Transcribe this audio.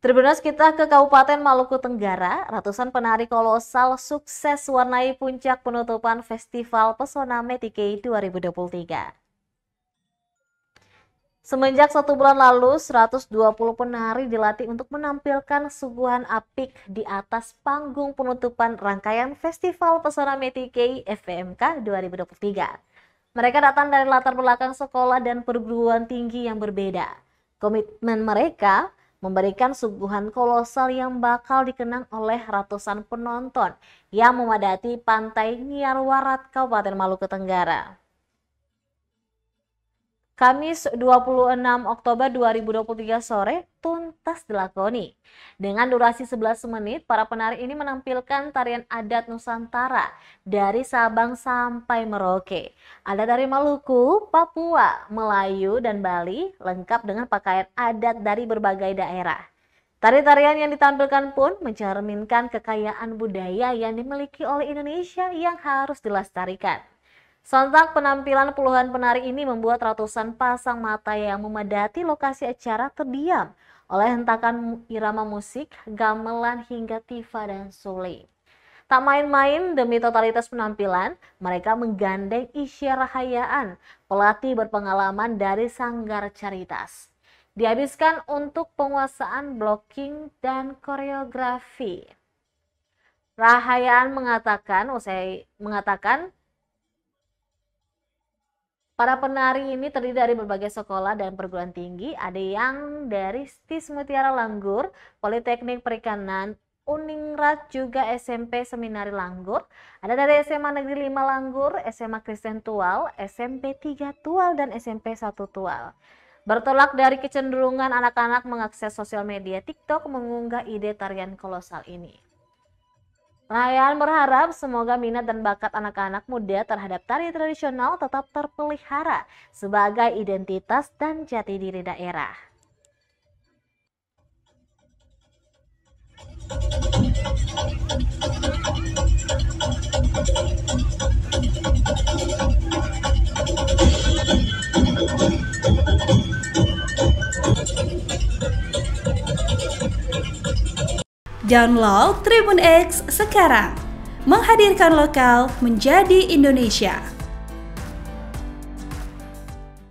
Tribunnews kita ke Kabupaten Maluku Tenggara, ratusan penari kolosal sukses warnai puncak penutupan Festival Pesona Metike 2023. Semenjak 1 bulan lalu, 120 penari dilatih untuk menampilkan suguhan apik di atas panggung penutupan rangkaian Festival Pesona Metike FPMK 2023. Mereka datang dari latar belakang sekolah dan perguruan tinggi yang berbeda. Komitmen mereka memberikan suguhan kolosal yang bakal dikenang oleh ratusan penonton yang memadati Pantai Niarwarat, Kabupaten Maluku Tenggara. Kamis 26 Oktober 2023 sore tuntas dilakoni. Dengan durasi 11 menit, para penari ini menampilkan tarian adat Nusantara dari Sabang sampai Merauke. Ada dari Maluku, Papua, Melayu, dan Bali, lengkap dengan pakaian adat dari berbagai daerah. Tari-tarian yang ditampilkan pun mencerminkan kekayaan budaya yang dimiliki oleh Indonesia yang harus dilestarikan. Sontak penampilan puluhan penari ini membuat ratusan pasang mata yang memadati lokasi acara terdiam oleh hentakan irama musik, gamelan hingga tifa dan sule. Tak main-main demi totalitas penampilan, mereka menggandeng Isya Rahayaan, pelatih berpengalaman dari Sanggar Caritas. Dihabiskan untuk penguasaan blocking dan koreografi. Rahayaan mengatakan para penari ini terdiri dari berbagai sekolah dan perguruan tinggi. Ada yang dari Stis Mutiara Langgur, Politeknik Perikanan, Uningrat, juga SMP Seminari Langgur. Ada dari SMA Negeri 5 Langgur, SMA Kristen Tual, SMP 3 Tual, dan SMP 1 Tual. Bertolak dari kecenderungan anak-anak mengakses sosial media, TikTok mengunggah ide tarian kolosal ini. Rahayaan berharap semoga minat dan bakat anak-anak muda terhadap tari tradisional tetap terpelihara sebagai identitas dan jati diri daerah. Download Tribun X sekarang, menghadirkan lokal menjadi Indonesia.